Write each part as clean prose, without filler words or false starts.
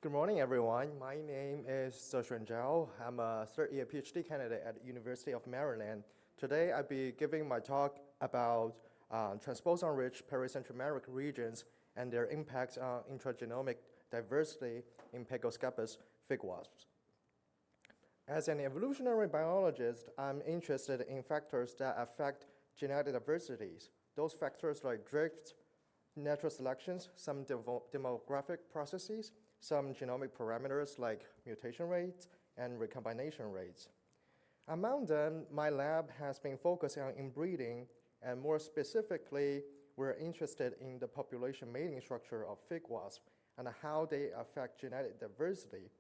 Good morning, everyone. My name is Zexuan Zhao. I'm a third-year PhD candidate at the University of Maryland. Today, I'll be giving my talk about transposon-rich pericentromeric regions and their impacts on intragenomic diversity in Pegoscapus fig wasps. As an evolutionary biologist, I'm interested in factors that affect genetic diversities. Those factors like drift, natural selections, some demographic processes, some genomic parameters like mutation rates and recombination rates. Among them, my lab has been focusing on inbreeding, and more specifically, we're interested in the population mating structure of fig wasps and how they affect genetic diversity.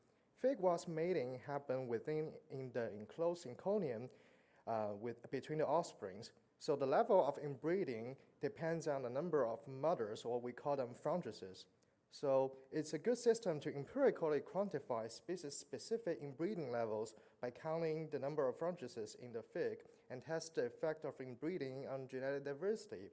Fig wasp mating happens in the enclosed synconium between the offsprings. So the level of inbreeding depends on the number of mothers, or we call them fronduses. So it's a good system to empirically quantify species-specific inbreeding levels by counting the number of fronduses in the fig and test the effect of inbreeding on genetic diversity.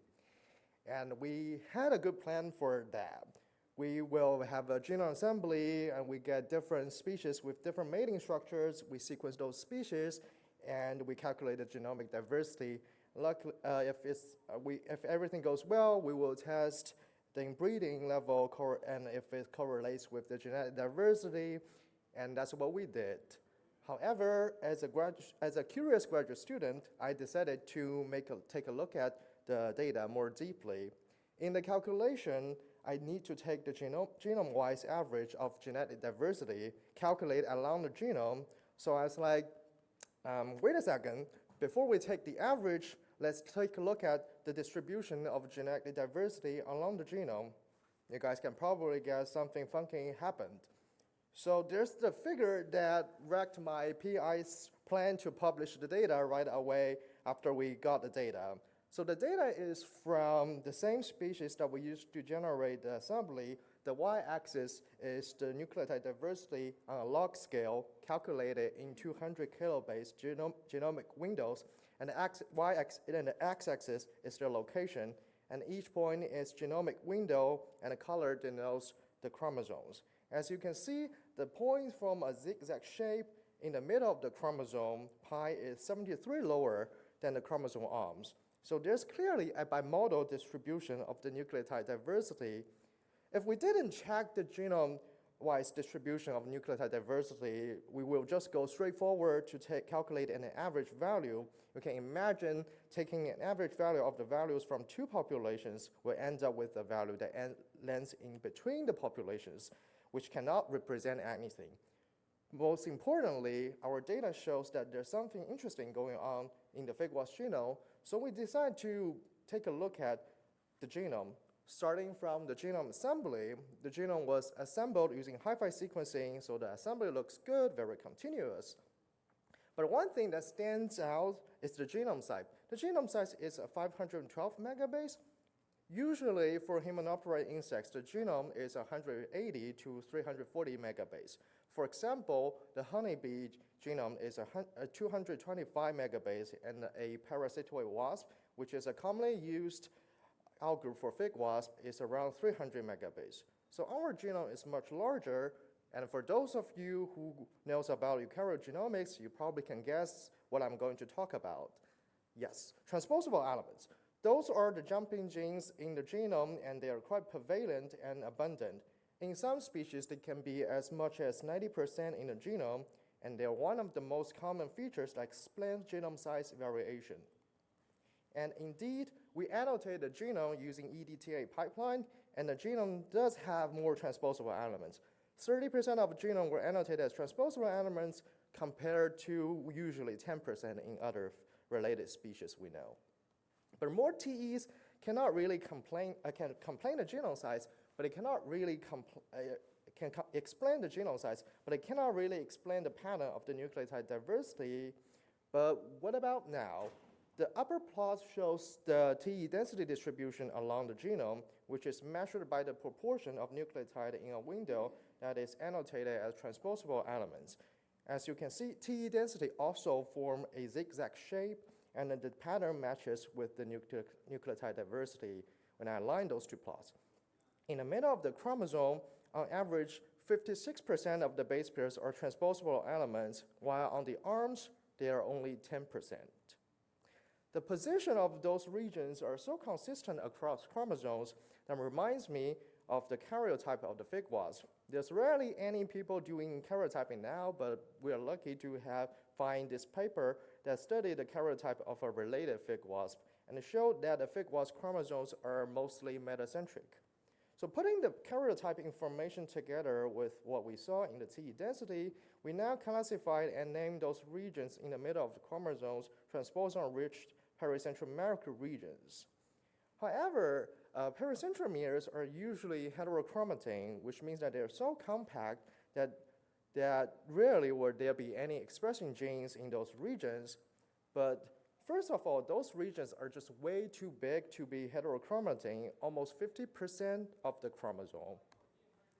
And we had a good plan for that. We will have a genome assembly, and we get different species with different mating structures. We sequence those species, and we calculate the genomic diversity. Luckily, if everything goes well, we will test the inbreeding level and if it correlates with the genetic diversity, and that's what we did. However, as a curious graduate student, I decided to take a look at the data more deeply. In the calculation, I need to take the genome-wise average of genetic diversity, calculate along the genome. So I was like, wait a second, before we take the average, let's take a look at the distribution of genetic diversity along the genome. You guys can probably guess something funky happened. So there's the figure that wrecked my PI's plan to publish the data right away after we got the data. So the data is from the same species that we used to generate the assembly. The y-axis is the nucleotide diversity on a log scale calculated in 200 kilobase genomic windows, and the x-axis is their location, and each point is genomic window, and the color denotes the chromosomes. As you can see, the point from a zigzag shape in the middle of the chromosome pi is 73 lower than the chromosome arms. So there's clearly a bimodal distribution of the nucleotide diversity. If we didn't check the genome-wise distribution of nucleotide diversity, we will just go straight forward to calculate an average value. You can imagine taking an average value of the values from two populations will end up with a value that lands in between the populations, which cannot represent anything. Most importantly, our data shows that there's something interesting going on in the fig wasp genome, so we decided to take a look at the genome. Starting from the genome assembly, the genome was assembled using hi-fi sequencing, so the assembly looks good, very continuous. But one thing that stands out is the genome size. The genome size is a 512 megabase. Usually for human-operated insects, the genome is 180 to 340 megabase. For example, the honeybee genome is a 225 megabase, and a parasitoid wasp, which is a commonly used outgroup for fig wasp, is around 300 megabase. So our genome is much larger, and for those of you who knows about eukaryote you probably can guess what I'm going to talk about. Yes, transposable elements. Those are the jumping genes in the genome, and they are quite prevalent and abundant. In some species, they can be as much as 90% in the genome, and they're one of the most common features that explain genome size variation. And indeed, we annotate the genome using EDTA pipeline, and the genome does have more transposable elements. 30% of the genome were annotated as transposable elements compared to usually 10% in other related species we know. But more TEs cannot really can complain the genome size, but it cannot really explain the genome size, but it cannot really explain the pattern of the nucleotide diversity. But what about now? The upper plot shows the TE density distribution along the genome, which is measured by the proportion of nucleotide in a window that is annotated as transposable elements. As you can see, TE density also form a zigzag shape, and the pattern matches with the nucleotide diversity when I align those two plots. In the middle of the chromosome, on average, 56% of the base pairs are transposable elements, while on the arms, they are only 10%. The position of those regions are so consistent across chromosomes that reminds me of the karyotype of the fig wasp. There's rarely any people doing karyotyping now, but we are lucky to find this paper that studied the karyotype of a related fig wasp, and it showed that the fig wasp chromosomes are mostly metacentric. So putting the karyotype information together with what we saw in the TE density, we now classified and named those regions in the middle of the chromosomes transposon-rich pericentromeric regions. However, pericentromeres are usually heterochromatin, which means that they're so compact that rarely would there be any expressing genes in those regions. But first of all, those regions are just way too big to be heterochromatin, almost 50% of the chromosome.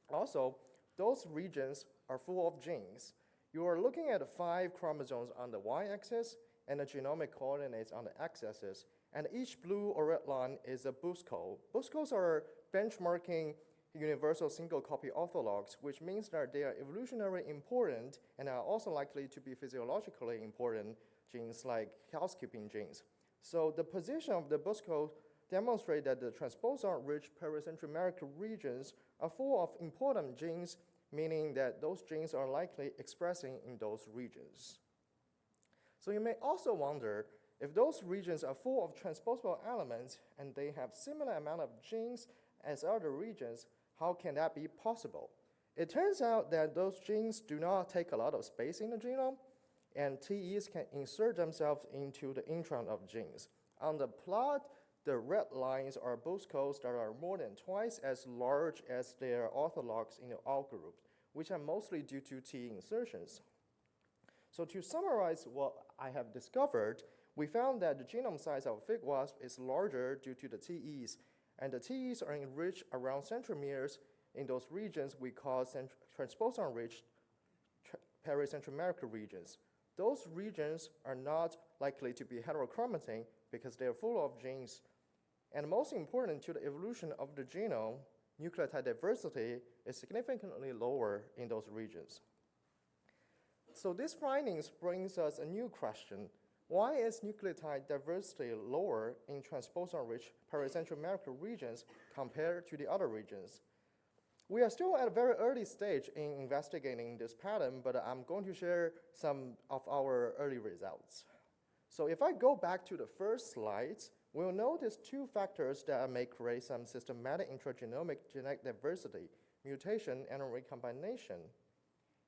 Also, those regions are full of genes. You are looking at 5 chromosomes on the y-axis and the genomic coordinates on the x-axis, and each blue or red line is a boost code. Boost codes are benchmarking universal single copy orthologs, which means that they are evolutionarily important and are also likely to be physiologically important genes like housekeeping genes. So the position of the boost code demonstrate that the transposon-rich pericentromeric regions are full of important genes, meaning that those genes are likely expressing in those regions. So you may also wonder, if those regions are full of transposable elements and they have similar amount of genes as other regions, how can that be possible? It turns out that those genes do not take a lot of space in the genome, and TEs can insert themselves into the intron of genes. On the plot, the red lines are boost codes that are more than twice as large as their orthologs in the alt group, which are mostly due to TE insertions. So to summarize what I have discovered, we found that the genome size of fig wasp is larger due to the TEs, and the TEs are enriched around centromeres in those regions we call transposon-rich pericentromeric regions. Those regions are not likely to be heterochromatin because they are full of genes. And most important to the evolution of the genome, nucleotide diversity is significantly lower in those regions. So these findings brings us a new question. Why is nucleotide diversity lower in transposon-rich pericentromeric regions compared to the other regions? We are still at a very early stage in investigating this pattern, but I'm going to share some of our early results. So if I go back to the first slides, we'll notice 2 factors that may create some systematic intragenomic genetic diversity, mutation and recombination.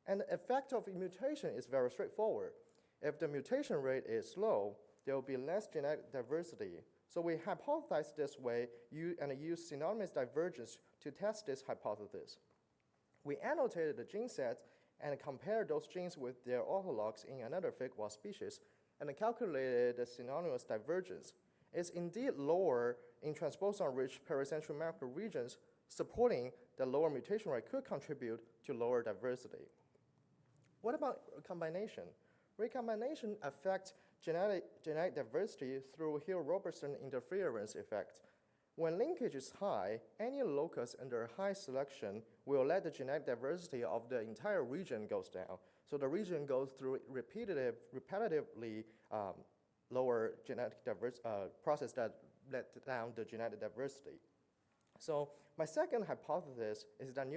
And the effect of mutation is very straightforward. If the mutation rate is low, there will be less genetic diversity. So we hypothesize this way and use synonymous divergence to test this hypothesis. We annotated the gene sets and compared those genes with their orthologs in another fig wasp species and calculated the synonymous divergence. It's indeed lower in transposon-rich pericentromeric regions, supporting that lower mutation rate could contribute to lower diversity. What about recombination? Recombination affects genetic diversity through Hill-Robertson interference effect. When linkage is high, any locus under high selection will let the genetic diversity of the entire region goes down. So the region goes through repetitively lower genetic process that let down the genetic diversity. So my second hypothesis is that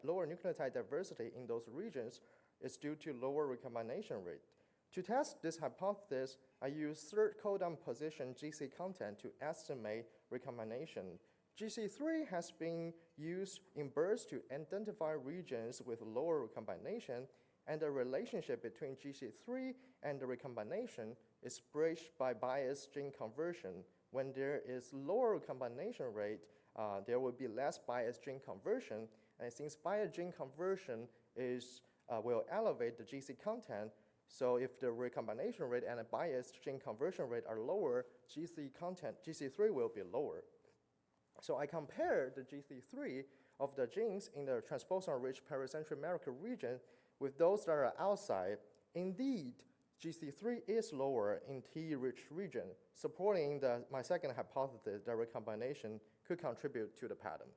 lower nucleotide diversity in those regions is due to lower recombination rate. To test this hypothesis, I use third codon position GC content to estimate recombination. GC3 has been used in birds to identify regions with lower recombination, and the relationship between GC3 and the recombination is bridged by biased gene conversion. When there is lower recombination rate, there will be less biased gene conversion, and since biased gene conversion will elevate the GC content, so if the recombination rate and a biased gene conversion rate are lower, GC3 will be lower. So I compared the GC3 of the genes in the transposon-rich pericentromeric region with those that are outside. Indeed, GC3 is lower in T-rich region, supporting my second hypothesis that recombination could contribute to the pattern.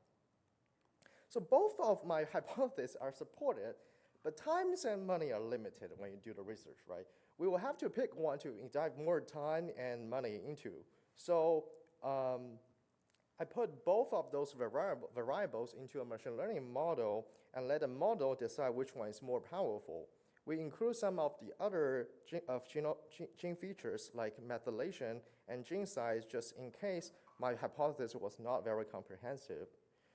So both of my hypotheses are supported, but times and money are limited when you do the research, right? We will have to pick one to dive more time and money into. So I put both of those variables into a machine learning model and let the model decide which one is more powerful. We include some of the other gene features like methylation and gene size just in case my hypothesis was not very comprehensive.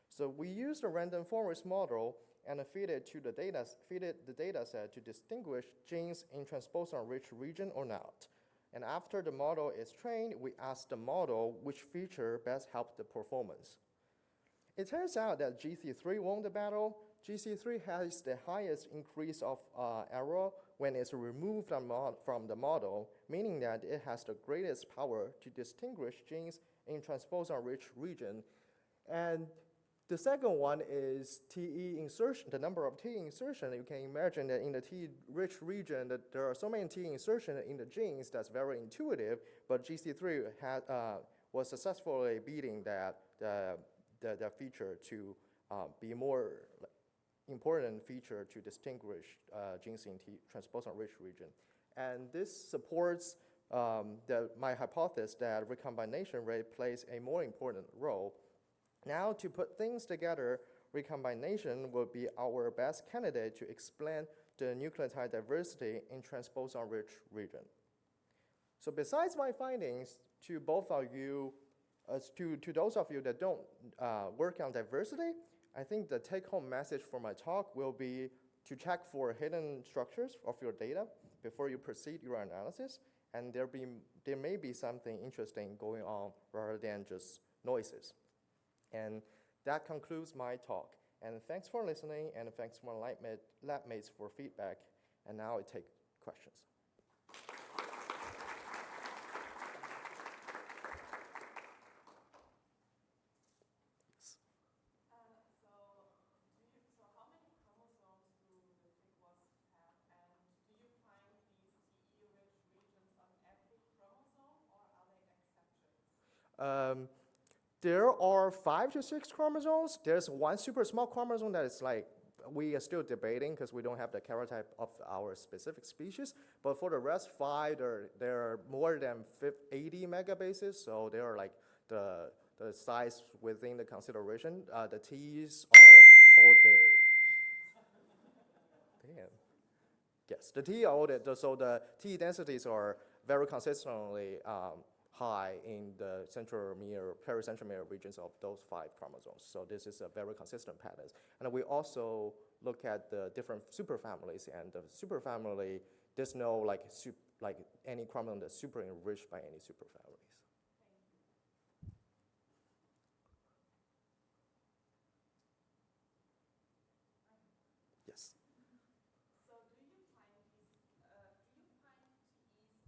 So we used a random forest model and feed it the data set to distinguish genes in transposon-rich region or not. And after the model is trained, we ask the model which feature best helped the performance. It turns out that GC3 won the battle. GC3 has the highest increase of error when it's removed from the model, meaning that it has the greatest power to distinguish genes in transposon-rich region. And the second one is TE insertion, the number of TE insertion. You can imagine that in the TE-rich region, that there are so many TE insertion in the genes that's very intuitive, but GC3 was successfully beating that feature to be more important feature to distinguish genes in transposon-rich region. And this supports my hypothesis that recombination rate plays a more important role. Now, to put things together, recombination will be our best candidate to explain the nucleotide diversity in transposon-rich region. So besides my findings, to both of you, to those of you that don't work on diversity, I think the take-home message for my talk will be to check for hidden structures of your data before you proceed your analysis, and there may be something interesting going on rather than just noises. And that concludes my talk. And thanks for listening, and thanks to my lab mates for feedback. And now I take questions. So how many chromosomes do the thick wasps have? And do you find these TE-rich regions on every chromosome, or are they exceptions? There are 5 to 6 chromosomes. There's one super small chromosome that is like, we are still debating because we don't have the karyotype of our specific species. But for the rest 5, there are more than 80 megabases, so they are like the size within the consideration. The T's are all there. Damn. Yes, the T are all there. So the T densities are very consistently high in the centromere, pericentromere regions of those 5 chromosomes. So this is a very consistent pattern. And we also look at the different superfamilies, and the superfamily, there's no like any chromosome that's super enriched by any superfamilies. Yes. So do you find TEs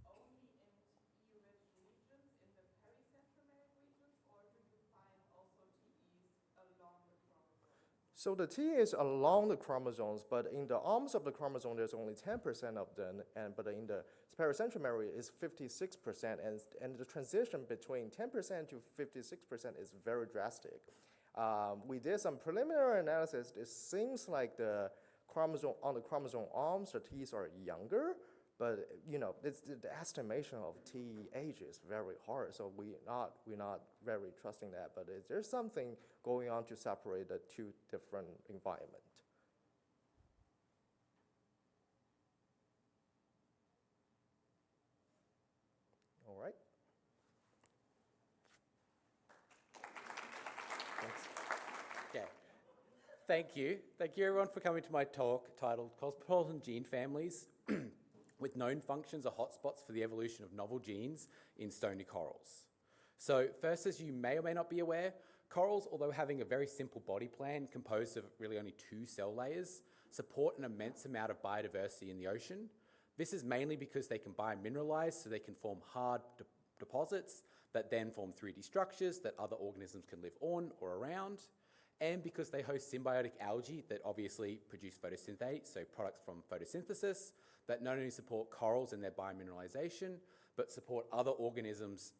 only in TE-rich regions, in the pericentromeric regions, or do you find also TEs along the chromosome? So the T is along the chromosomes, but in the arms of the chromosome, there's only 10% of them, but in the pericentromere is 56%, and the transition between 10% to 56% is very drastic. We did some preliminary analysis. It seems like the chromosome on the chromosome arms, the T's are younger, but the estimation of T age is very hard, so we're not very trusting that. But there's something going on to separate the 2 different environments. All right. Okay. Thank you. Thank you, everyone, for coming to my talk titled Cosmopolitan Gene Families with Known Functions are Hotspots for the Evolution of Novel Genes in Stony Corals. So first, as you may or may not be aware, corals, although having a very simple body plan composed of really only 2 cell layers, support an immense amount of biodiversity in the ocean. This is mainly because they can biomineralize, so they can form hard deposits that then form 3D structures that other organisms can live on or around, and because they host symbiotic algae that obviously produce photosynthate, so products from photosynthesis, that not only support corals in their biomineralization, but support other organisms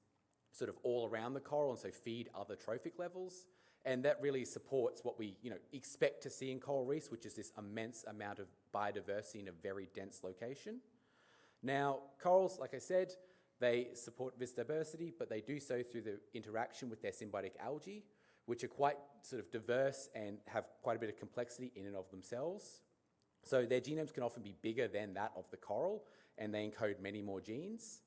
sort of all around the coral, and so feed other trophic levels. And that really supports what we expect to see in coral reefs, which is this immense amount of biodiversity in a very dense location. Now, corals, like I said, they support this diversity, but they do so through the interaction with their symbiotic algae, which are quite sort of diverse and have quite a bit of complexity in and of themselves. So their genomes can often be bigger than that of the coral, and they encode many more genes.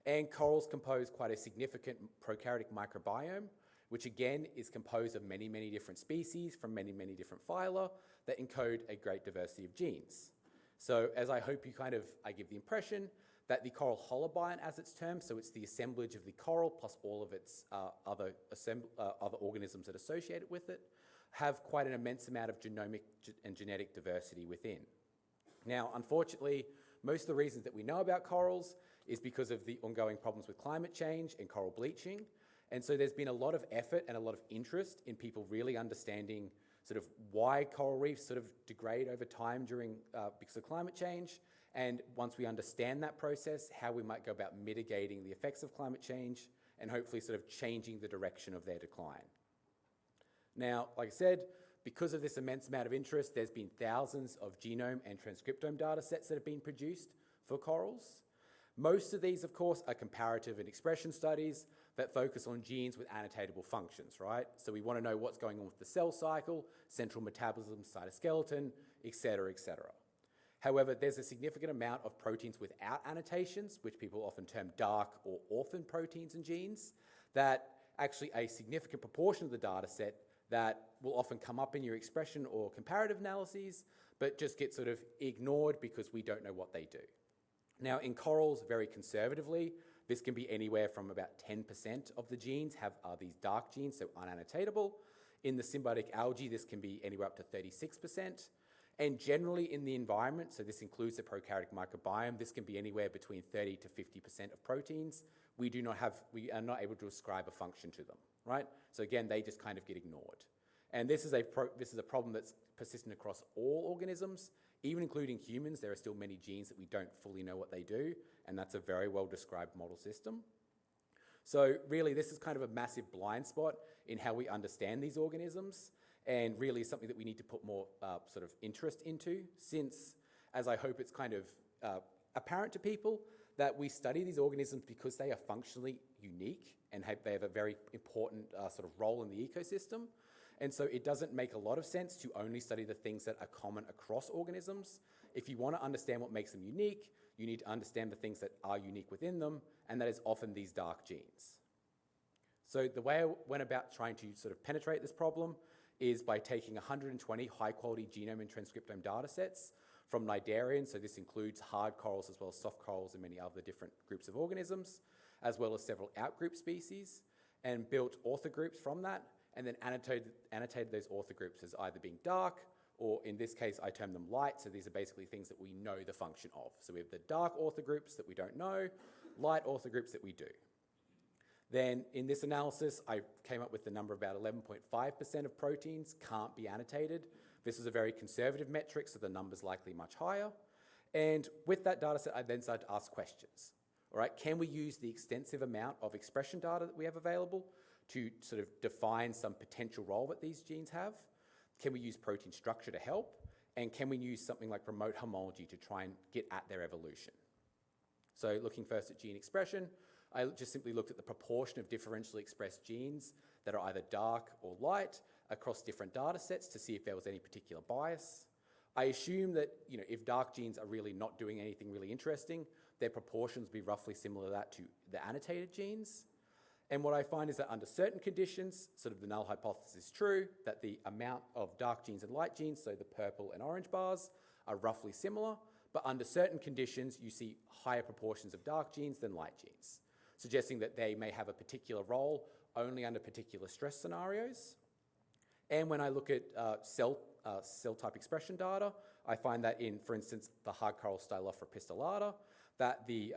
And corals compose quite a significant prokaryotic microbiome, which again is composed of many, many different species from many, many different phyla that encode a great diversity of genes. So as I hope I give the impression that the coral holobiont, as it's termed, so it's the assemblage of the coral plus all of its other organisms that are associated with it, have quite an immense amount of genomic and genetic diversity within. Now, unfortunately, most of the reasons that we know about corals is because of the ongoing problems with climate change and coral bleaching. And so there's been a lot of effort and a lot of interest in people really understanding sort of why coral reefs sort of degrade over time because of climate change. And once we understand that process, how we might go about mitigating the effects of climate change and hopefully sort of changing the direction of their decline. Now, like I said, because of this immense amount of interest, there's been thousands of genome and transcriptome data sets that have been produced for corals. Most of these, of course, are comparative and expression studies that focus on genes with annotatable functions, right? So we want to know what's going on with the cell cycle, central metabolism, cytoskeleton, et cetera, et cetera. However, there's a significant amount of proteins without annotations, which people often term dark or orphan proteins and genes, that actually a significant proportion of the data set that will often come up in your expression or comparative analyses, but just get sort of ignored because we don't know what they do. Now, in corals, very conservatively, this can be anywhere from about 10% of the genes are these dark genes, so unannotatable. In the symbiotic algae, this can be anywhere up to 36%. And generally in the environment, so this includes the prokaryotic microbiome, this can be anywhere between 30 to 50% of proteins. We are not able to ascribe a function to them, right? So again, they just kind of get ignored. And this is a problem that's persistent across all organisms, even including humans. There are still many genes that we don't fully know what they do, and that's a very well-described model system. So really, this is kind of a massive blind spot in how we understand these organisms, and really something that we need to put more sort of interest into, since, as I hope it's kind of apparent to people, that we study these organisms because they are functionally unique and they have a very important sort of role in the ecosystem. And so it doesn't make a lot of sense to only study the things that are common across organisms. If you want to understand what makes them unique, you need to understand the things that are unique within them, and that is often these dark genes. So the way I went about trying to sort of penetrate this problem is by taking 120 high-quality genome and transcriptome data sets from cnidarians, so this includes hard corals as well as soft corals and many other different groups of organisms, as well as several outgroup species, and built author groups from that, and then annotated those author groups as either being dark, or in this case, I term them light, so these are basically things that we know the function of. So we have the dark author groups that we don't know, light author groups that we do. Then in this analysis, I came up with the number about 11.5% of proteins can't be annotated. This is a very conservative metric, so the number's likely much higher. And with that data set, I then started to ask questions. All right, can we use the extensive amount of expression data that we have available to sort of define some potential role that these genes have? Can we use protein structure to help? And can we use something like remote homology to try and get at their evolution? So looking first at gene expression, I just simply looked at the proportion of differentially expressed genes that are either dark or light across different data sets to see if there was any particular bias. I assume that if dark genes are really not doing anything really interesting, their proportions will be roughly similar to that to the annotated genes. And what I find is that under certain conditions, sort of the null hypothesis is true, that the amount of dark genes and light genes, so the purple and orange bars, are roughly similar, but under certain conditions, you see higher proportions of dark genes than light genes, suggesting that they may have a particular role only under particular stress scenarios. And when I look at cell type expression data, I find that in, for instance, the hard coral Stylophora pistillata, that the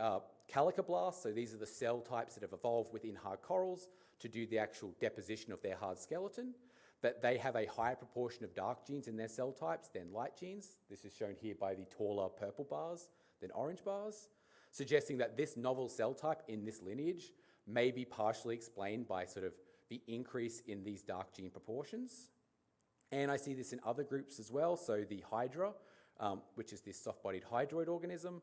calicoblasts, so these are the cell types that have evolved within hard corals to do the actual deposition of their hard skeleton, that they have a higher proportion of dark genes in their cell types than light genes. This is shown here by the taller purple bars than orange bars, suggesting that this novel cell type in this lineage may be partially explained by sort of the increase in these dark gene proportions. And I see this in other groups as well. So the Hydra, which is this soft-bodied hydroid organism,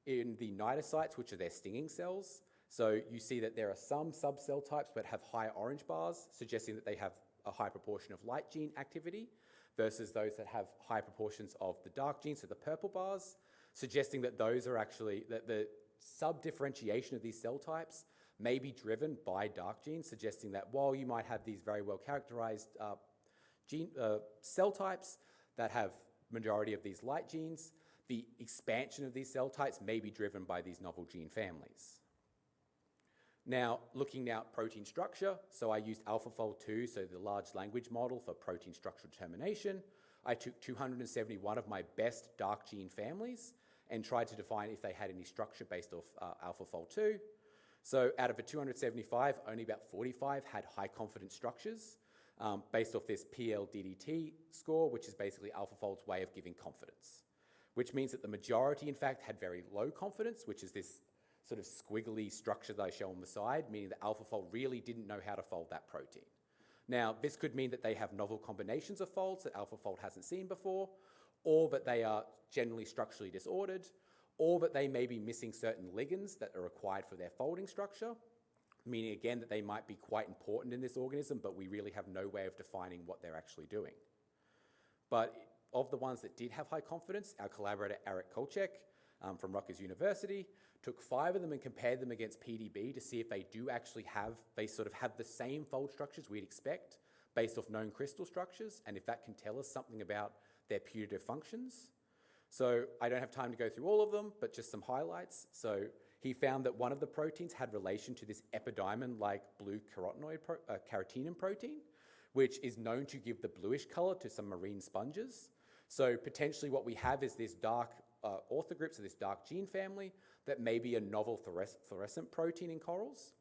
in the cnidocytes, which are their stinging cells. So you see that there are some subcell types that have high orange bars, suggesting that they have a high proportion of light gene activity, versus those that have high proportions of the dark genes, so the purple bars, suggesting that those are actually, that the sub-differentiation of these cell types may be driven by dark genes, suggesting that while you might have these very well characterized cell types that have majority of these light genes, the expansion of these cell types may be driven by these novel gene families. Now, looking now at protein structure, so I used AlphaFold 2, so the large language model for protein structure determination. I took 271 of my best dark gene families and tried to define if they had any structure based off AlphaFold 2. So out of the 275, only about 45 had high confidence structures based off this PLDDT score, which is basically AlphaFold's way of giving confidence, which means that the majority, in fact, had very low confidence, which is this sort of squiggly structure that I show on the side, meaning that AlphaFold really didn't know how to fold that protein. Now, this could mean that they have novel combinations of folds that AlphaFold hasn't seen before, or that they are generally structurally disordered, or that they may be missing certain ligands that are required for their folding structure, meaning again that they might be quite important in this organism, but we really have no way of defining what they're actually doing. But of the ones that did have high confidence, our collaborator Eric Kolchek from Rutgers University took 5 of them and compared them against PDB to see if they do actually have, they sort of have the same fold structures we'd expect based off known crystal structures, and if that can tell us something about their putative functions. So I don't have time to go through all of them, but just some highlights. So he found that one of the proteins had relation to this epidiamond-like blue carotenoid protein, which is known to give the bluish color to some marine sponges. So potentially what we have is this dark orthogroup, so this dark gene family, that may be a novel fluorescent protein in corals.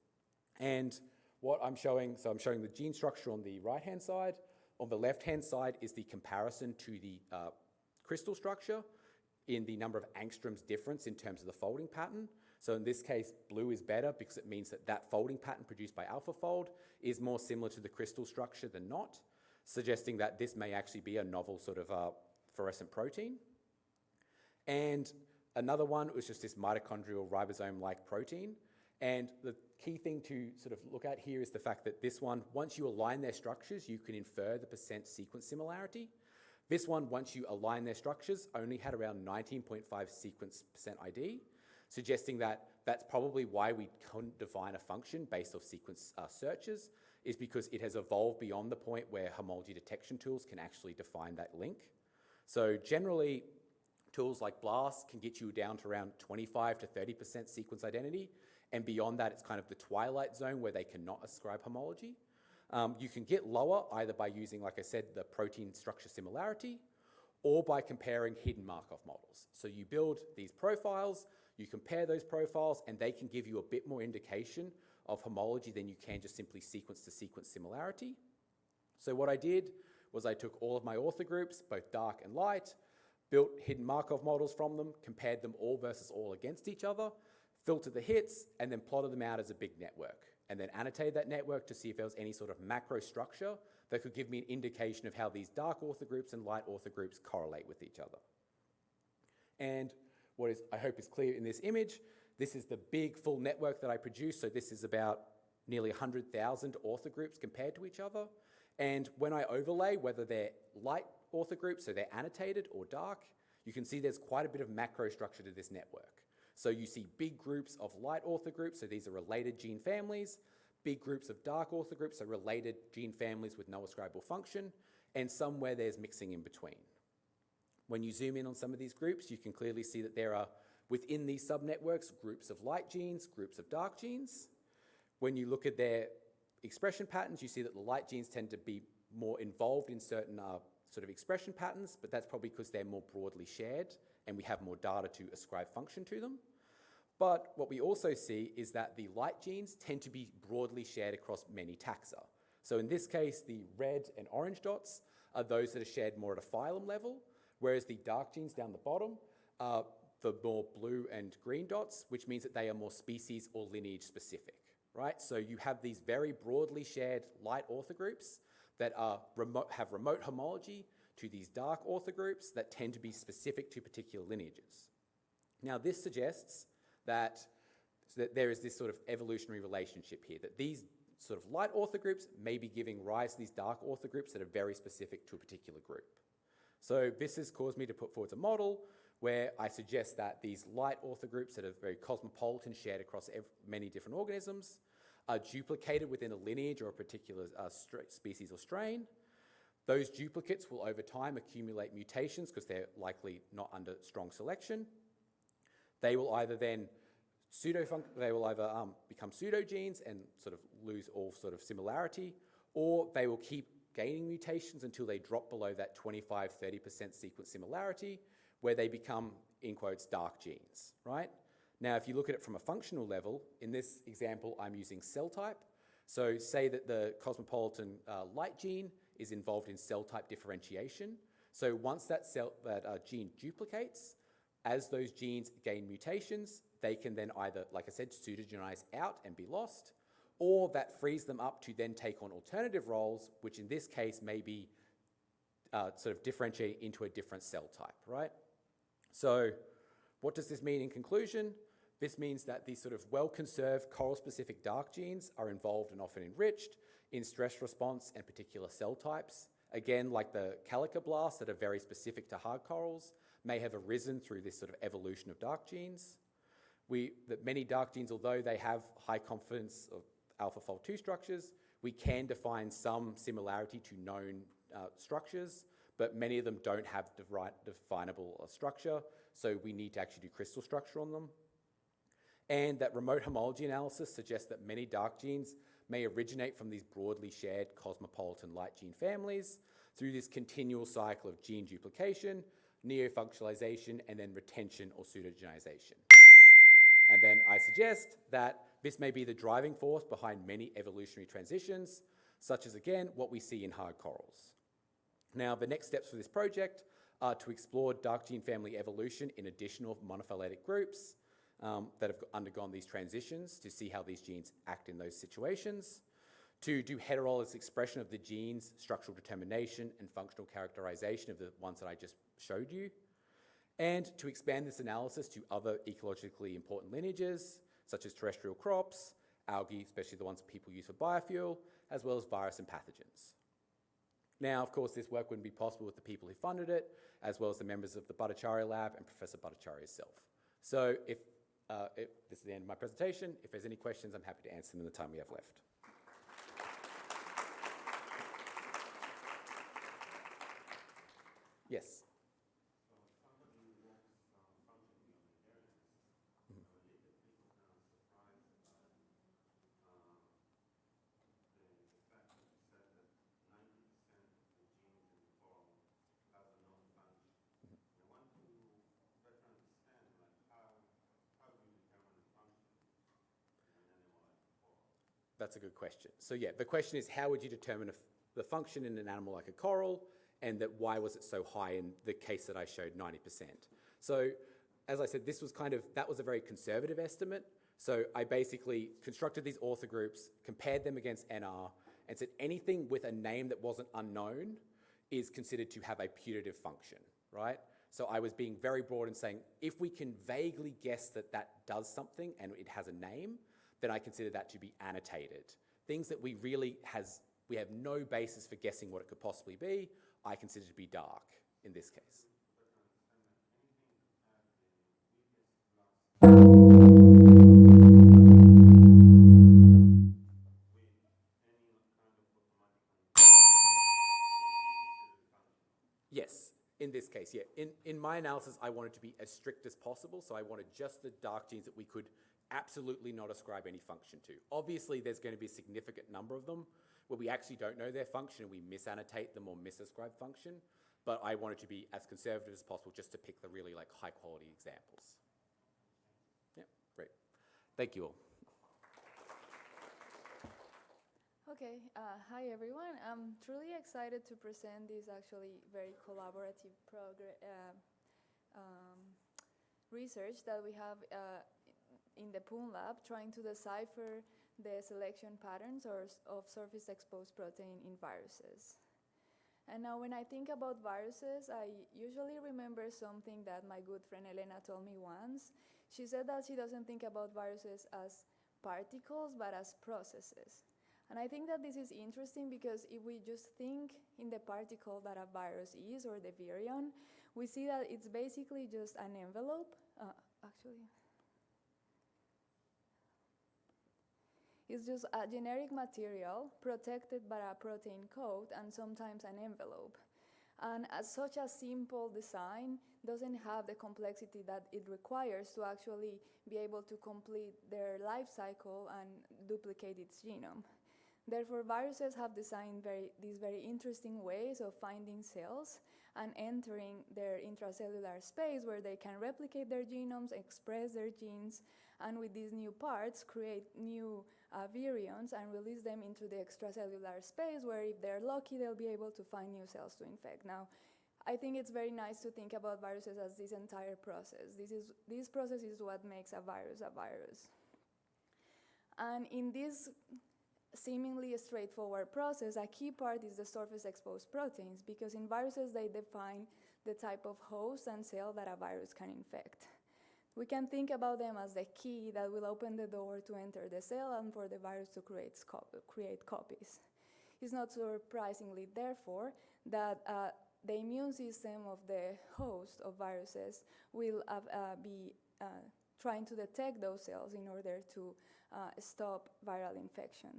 And what I'm showing, so I'm showing the gene structure on the right-hand side. On the left-hand side is the comparison to the crystal structure in the number of angstroms difference in terms of the folding pattern. So in this case, blue is better because it means that that folding pattern produced by AlphaFold is more similar to the crystal structure than not, suggesting that this may actually be a novel sort of fluorescent protein. And another one was just this mitochondrial ribosome-like protein. And the key thing to sort of look at here is the fact that this one, once you align their structures, you can infer the percent sequence similarity. This one, once you align their structures, only had around 19.5 sequence percent ID, suggesting that that's probably why we couldn't define a function based off sequence searches, is because it has evolved beyond the point where homology detection tools can actually define that link. So generally, tools like BLAST can get you down to around 25 to 30% sequence identity, and beyond that, it's kind of the twilight zone where they cannot ascribe homology. You can get lower either by using, like I said, the protein structure similarity, or by comparing hidden Markov models. So you build these profiles, you compare those profiles, and they can give you a bit more indication of homology than you can just simply sequence to sequence similarity. So what I did was I took all of my orthogroups, both dark and light, built hidden Markov models from them, compared them all versus all against each other, filtered the hits, and then plotted them out as a big network, and then annotated that network to see if there was any sort of macro structure that could give me an indication of how these dark orthogroups and light orthogroups correlate with each other. And what is, I hope is clear in this image, this is the big full network that I produced. So this is about nearly 100,000 orthogroups compared to each other. And when I overlay, whether they're light orthogroups, so they're annotated, or dark, you can see there's quite a bit of macro structure to this network. So you see big groups of light orthogroups, so these are related gene families, big groups of dark orthogroups, so related gene families with no ascribable function, and some where there's mixing in between. When you zoom in on some of these groups, you can clearly see that there are, within these subnetworks, groups of light genes, groups of dark genes. When you look at their expression patterns, you see that the light genes tend to be more involved in certain sort of expression patterns, but that's probably because they're more broadly shared and we have more data to ascribe function to them. But what we also see is that the light genes tend to be broadly shared across many taxa. So in this case, the red and orange dots are those that are shared more at a phylum level, whereas the dark genes down the bottom are the more blue and green dots, which means that they are more species or lineage specific. right? So you have these very broadly shared light orthogroups that are have remote homology to these dark orthogroups that tend to be specific to particular lineages. Now, this suggests that there is this sort of evolutionary relationship here, that these sort of light orthogroups may be giving rise to these dark orthogroups that are very specific to a particular group. So this has caused me to put forward a model where I suggest that these light orthogroups that are very cosmopolitan, shared across many different organisms, are duplicated within a lineage or a particular species or strain. Those duplicates will over time accumulate mutations because they're likely not under strong selection. They will either then become pseudogenes and sort of lose all sort of similarity, or they will keep gaining mutations until they drop below that 25-30% sequence similarity, where they become, in quotes, dark genes, right? Now, if you look at it from a functional level, in this example, I'm using cell type. So say that the cosmopolitan light gene is involved in cell type differentiation. So once that gene duplicates, as those genes gain mutations, they can then either, like I said, pseudogenize out and be lost, or that frees them up to then take on alternative roles, which in this case may be sort of differentiate into a different cell type, right? So what does this mean in conclusion? This means that these sort of well-conserved coral-specific dark genes are involved and often enriched in stress response and particular cell types. Again, like the calicoblasts that are very specific to hard corals, may have arisen through this sort of evolution of dark genes. That many dark genes, although they have high confidence of alpha fold 2 structures, we can define some similarity to known structures, but many of them don't have the right definable structure, so we need to actually do crystal structure on them. And that remote homology analysis suggests that many dark genes may originate from these broadly shared cosmopolitan light gene families through this continual cycle of gene duplication, neofunctionalization, and then retention or pseudogenization. And then I suggest that this may be the driving force behind many evolutionary transitions, such as, again, what we see in hard corals. Now, the next steps for this project are to explore dark gene family evolution in additional monophyletic groups that have undergone these transitions to see how these genes act in those situations, to do heterologous expression of the genes, structural determination, and functional characterization of the ones that I just showed you, and to expand this analysis to other ecologically important lineages, such as terrestrial crops, algae, especially the ones people use for biofuel, as well as virus and pathogens. Now, of course, this work wouldn't be possible with the people who funded it, as well as the members of the Bhattacharya Lab and Professor Bhattacharya himself. So if this is the end of my presentation, if there's any questions, I'm happy to answer them in the time we have left. Yes? That's a good question. So yeah, the question is, how would you determine the function in an animal like a coral, and that why was it so high in the case that I showed 90%? So as I said, that was a very conservative estimate. So I basically constructed these orthogroups, compared them against NR, and said anything with a name that wasn't unknown is considered to have a putative function, right? So I was being very broad in saying, if we can vaguely guess that that does something and it has a name, then I consider that to be annotated. Things that we have no basis for guessing what it could possibly be, I consider to be dark in this case. Yes, in this case, yeah. In my analysis, I wanted to be as strict as possible, so I wanted just the dark genes that we could absolutely not ascribe any function to. Obviously, there's going to be a significant number of them where we actually don't know their function and we misannotate them or misascribe function, but I wanted to be as conservative as possible just to pick the really high quality examples. Yeah, great. Thank you all. Okay, hi everyone. I'm truly excited to present this actually very collaborative research that we have in the Poon Lab, trying to decipher the selection patterns of surface-exposed protein in viruses. And now when I think about viruses, I usually remember something that my good friend Elena told me once. She said that she doesn't think about viruses as particles, but as processes. And I think that this is interesting because if we just think in the particle that a virus is, or the virion, we see that it's basically just an envelope. It's just a generic material protected by a protein coat and sometimes an envelope. And as such a simple design doesn't have the complexity that it requires to actually be able to complete their life cycle and duplicate its genome. Therefore, viruses have designed these very interesting ways of finding cells and entering their intracellular space where they can replicate their genomes, express their genes, and with these new parts create new virions and release them into the extracellular space where if they're lucky they'll be able to find new cells to infect. Now, I think it's very nice to think about viruses as this entire process. This process is what makes a virus a virus. And in this seemingly straightforward process, a key part is the surface-exposed proteins, because in viruses they define the type of host and cell that a virus can infect. We can think about them as the key that will open the door to enter the cell and for the virus to create copies. It's not surprisingly, therefore, that the immune system of the host of viruses will be trying to detect those cells in order to stop viral infection.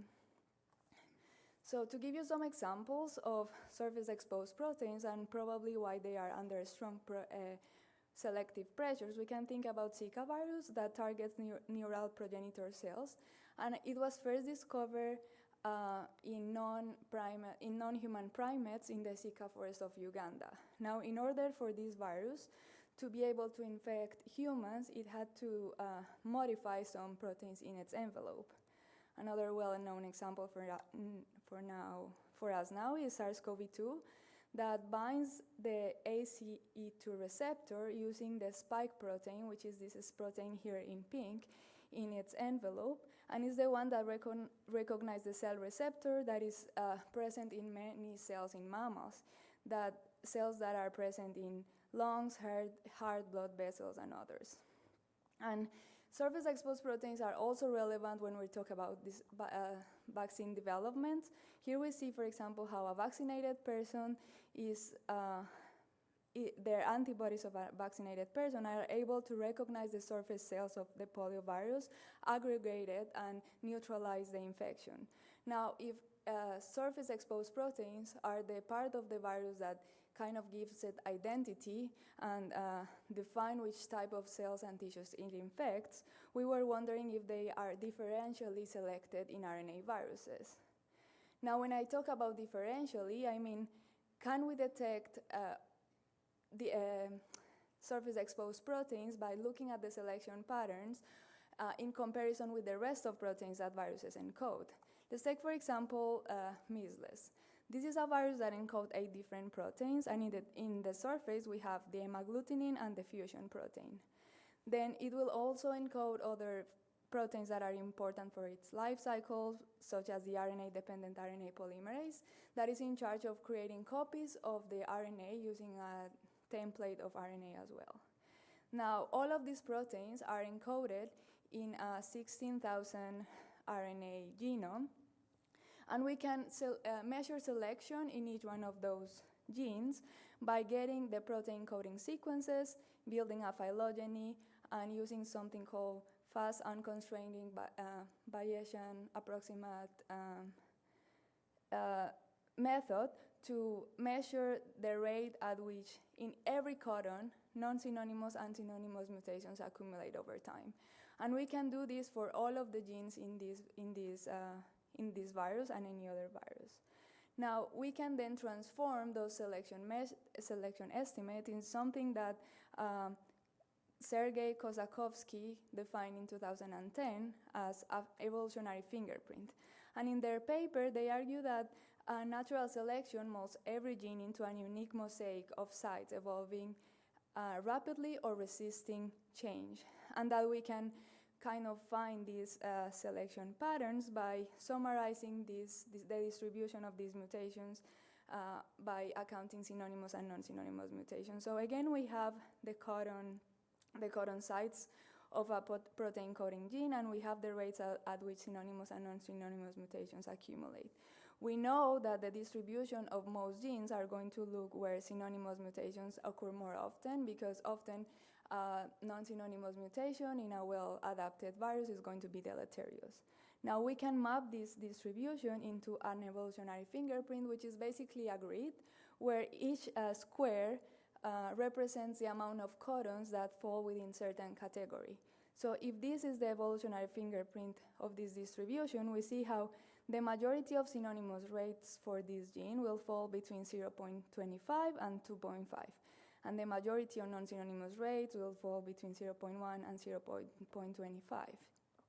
So to give you some examples of surface-exposed proteins and probably why they are under strong selective pressures, we can think about Zika virus that targets neural progenitor cells. And it was first discovered in non-human primates in the Zika forest of Uganda. Now, in order for this virus to be able to infect humans, it had to modify some proteins in its envelope. Another well-known example for us now is SARS-CoV-2 that binds the ACE2 receptor using the spike protein, which is this protein here in pink, in its envelope, and is the one that recognizes the cell receptor that is present in many cells in mammals, that cells that are present in lungs, heart, blood vessels, and others. And surface-exposed proteins are also relevant when we talk about this vaccine development. Here we see, for example, how a vaccinated person is, their antibodies of a vaccinated person are able to recognize the surface cells of the poliovirus, aggregate it, and neutralize the infection. Now, if surface-exposed proteins are the part of the virus that kind of gives it identity and define which type of cells and tissues it infects, we were wondering if they are differentially selected in RNA viruses. Now, when I talk about differentially, I mean, can we detect the surface-exposed proteins by looking at the selection patterns in comparison with the rest of proteins that viruses encode? Let's take, for example, measles. This is a virus that encodes 8 different proteins, and in the surface we have the hemagglutinin and the fusion protein. Then it will also encode other proteins that are important for its life cycle, such as the RNA-dependent RNA polymerase, that is in charge of creating copies of the RNA using a template of RNA as well. Now, all of these proteins are encoded in a 16,000 RNA genome, and we can measure selection in each one of those genes by getting the protein coding sequences, building a phylogeny, and using something called fast unconstrained Bayesian approximate method to measure the rate at which in every codon non-synonymous and synonymous mutations accumulate over time. And we can do this for all of the genes in this virus and any other virus. Now, we can then transform those selection estimates in something that Sergei Kozakovsky defined in 2010 as an evolutionary fingerprint. And in their paper, they argue that natural selection molds every gene into a unique mosaic of sites evolving rapidly or resisting change, and that we can kind of find these selection patterns by summarizing the distribution of these mutations by accounting synonymous and non-synonymous mutations. So again, we have the codon sites of a protein coding gene, and we have the rates at which synonymous and non-synonymous mutations accumulate. We know that the distribution of most genes are going to look where synonymous mutations occur more often, because often non-synonymous mutation in a well-adapted virus is going to be deleterious. Now we can map this distribution into an evolutionary fingerprint, which is basically a grid where each square represents the amount of codons that fall within certain category. So if this is the evolutionary fingerprint of this distribution, we see how the majority of synonymous rates for this gene will fall between 0.25 and 2.5. And the majority of non-synonymous rates will fall between 0.1 and 0.25.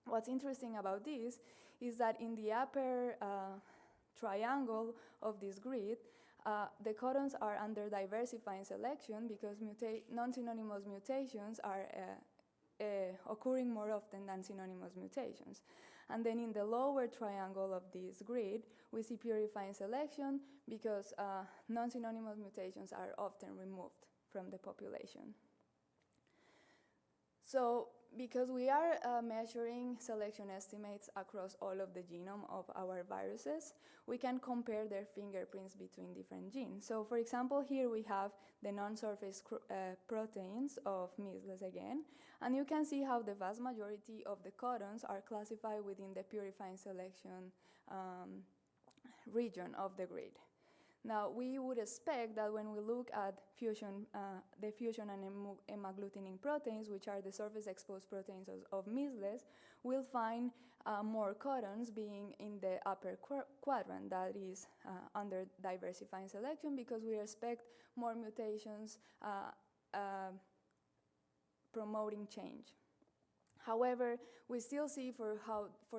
What's interesting about this is that in the upper triangle of this grid, the codons are under diversifying selection because non-synonymous mutations are occurring more often than synonymous mutations. And then in the lower triangle of this grid, we see purifying selection because non-synonymous mutations are often removed from the population. So because we are measuring selection estimates across all of the genome of our viruses, we can compare their fingerprints between different genes. So for example, here we have the non-surface proteins of measles again, and you can see how the vast majority of the codons are classified within the purifying selection region of the grid. Now, we would expect that when we look at the fusion and hemagglutinin proteins, which are the surface-exposed proteins of measles, we'll find more codons being in the upper quadrant, that is under diversifying selection, because we expect more mutations promoting change. However, we still see for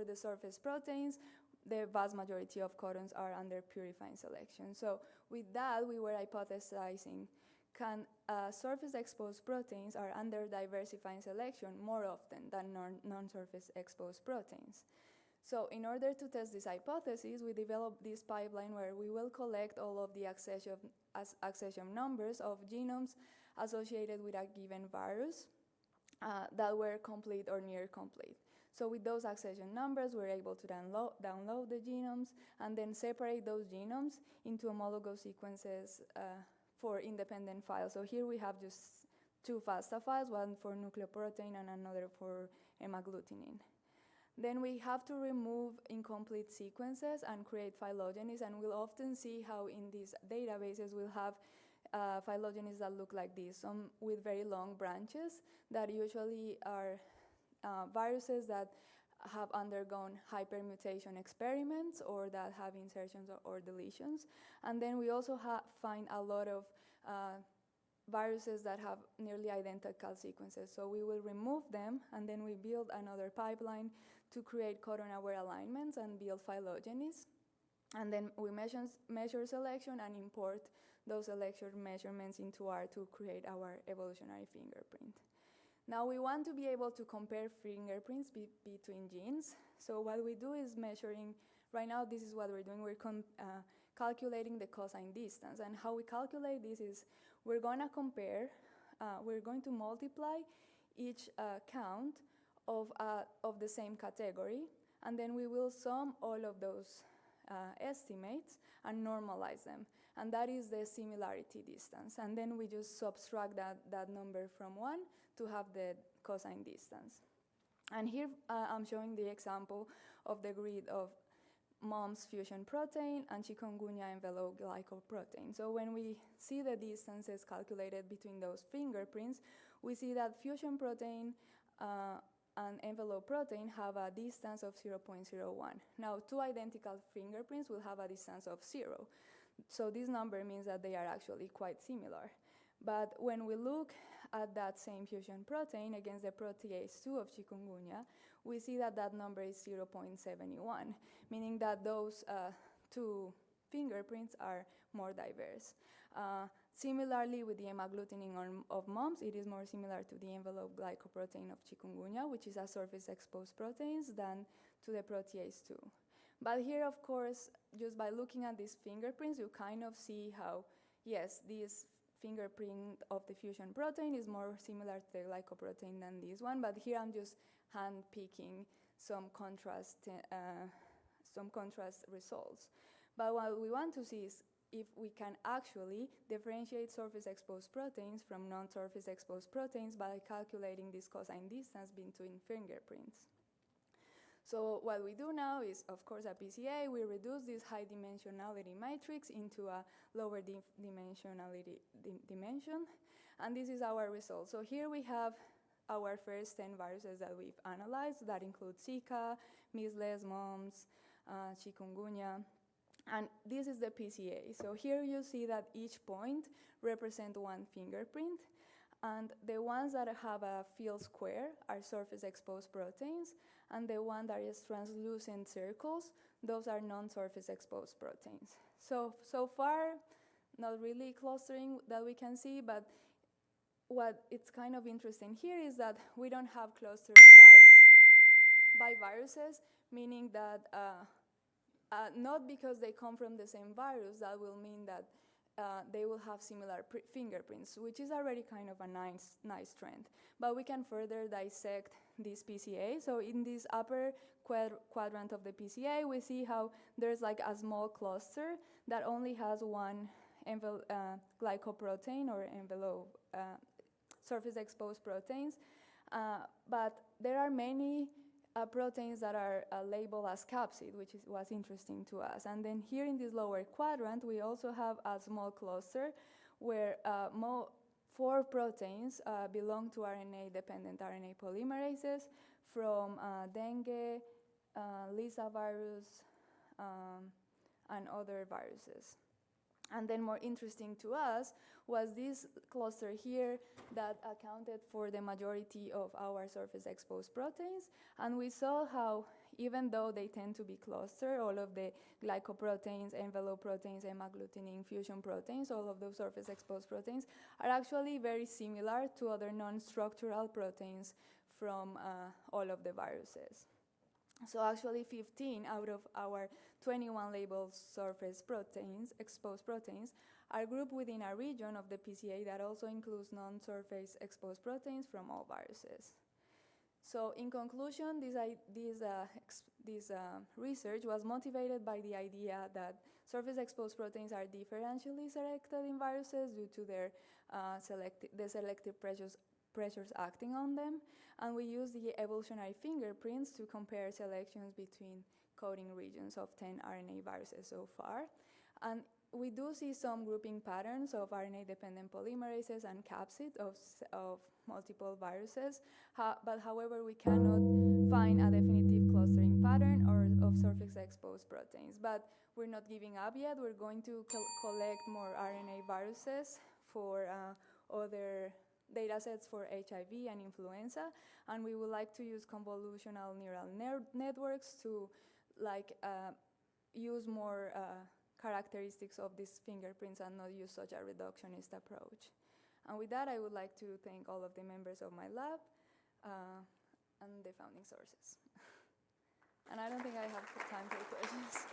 the surface proteins, the vast majority of codons are under purifying selection. So with that, we were hypothesizing, can surface-exposed proteins are under diversifying selection more often than non-surface exposed proteins? So in order to test this hypothesis, we developed this pipeline where we will collect all of the accession numbers of genomes associated with a given virus that were complete or near complete. So with those accession numbers, we're able to download the genomes and then separate those genomes into homologous sequences for independent files. So here we have just two FASTA files, one for nucleoprotein and another for hemagglutinin. Then we have to remove incomplete sequences and create phylogenies, and we'll often see how in these databases we'll have phylogenies that look like this, some with very long branches that usually are viruses that have undergone hypermutation experiments or that have insertions or deletions. And then we also find a lot of viruses that have nearly identical sequences. So we will remove them, and then we build another pipeline to create codon-aware alignments and build phylogenies. And then we measure selection and import those selection measurements into R to create our evolutionary fingerprint. Now we want to be able to compare fingerprints between genes. So what we do is measuring, right now this is what we're doing, we're calculating the cosine distance. And how we calculate this is we're going to compare, we're going to multiply each count of the same category, and then we will sum all of those estimates and normalize them. And that is the similarity distance. And then we just subtract that number from 1 to have the cosine distance. And here I'm showing the example of the grid of mumps fusion protein and chikungunya envelope glycoprotein. So when we see the distances calculated between those fingerprints, we see that fusion protein and envelope protein have a distance of 0.01. Now, two identical fingerprints will have a distance of 0. So this number means that they are actually quite similar. But when we look at that same fusion protein against the protease 2 of chikungunya, we see that that number is 0.71, meaning that those two fingerprints are more diverse. Similarly, with the hemagglutinin of mumps, it is more similar to the envelope glycoprotein of chikungunya, which is a surface-exposed protein, than to the protease 2. But here, of course, just by looking at these fingerprints, you kind of see how, yes, this fingerprint of the fusion protein is more similar to the glycoprotein than this one, but here I'm just hand-picking some contrast results. But what we want to see is if we can actually differentiate surface-exposed proteins from non-surface-exposed proteins by calculating this cosine distance between fingerprints. So what we do now is, of course, at PCA, we reduce this high dimensionality matrix into a lower dimensionality dimension, and this is our result. So here we have our first 10 viruses that we've analyzed that include Zika, measles, mumps, chikungunya, and this is the PCA. So here you see that each point represents one fingerprint, and the ones that have a field square are surface-exposed proteins, and the one that is translucent circles, those are non-surface exposed proteins. So far, not really clustering that we can see, but what it's kind of interesting here is that we don't have clusters by viruses, meaning that not because they come from the same virus, that will mean that they will have similar fingerprints, which is already kind of a nice trend. But we can further dissect this PCA. So in this upper quadrant of the PCA, we see how there's like a small cluster that only has one glycoprotein or envelope surface-exposed proteins. But there are many proteins that are labeled as capsid, which was interesting to us. And then here in this lower quadrant, we also have a small cluster where 4 proteins belong to RNA-dependent RNA polymerases from dengue, Lissa virus, and other viruses. And then more interesting to us was this cluster here that accounted for the majority of our surface-exposed proteins. And we saw how, even though they tend to be clustered, all of the glycoproteins, envelope proteins, hemagglutinin, fusion proteins, all of those surface-exposed proteins are actually very similar to other non-structural proteins from all of the viruses. So actually 15 out of our 21 labeled surface proteins, exposed proteins, are grouped within a region of the PCA that also includes non-surface exposed proteins from all viruses. So in conclusion, this research was motivated by the idea that surface exposed proteins are differentially selected in viruses due to their selective pressures acting on them, and we use the evolutionary fingerprints to compare selections between coding regions of 10 RNA viruses so far. And we do see some grouping patterns of RNA-dependent polymerases and capsid of multiple viruses, but however, we cannot find a definitive clustering pattern or of surface-exposed proteins. But we're not giving up yet. We're going to collect more RNA viruses for other data sets for HIV and influenza, and we would like to use convolutional neural networks to use more characteristics of these fingerprints and not use such a reductionist approach. And with that, I would like to thank all of the members of my lab and the founding sources. And I don't think I have time for questions.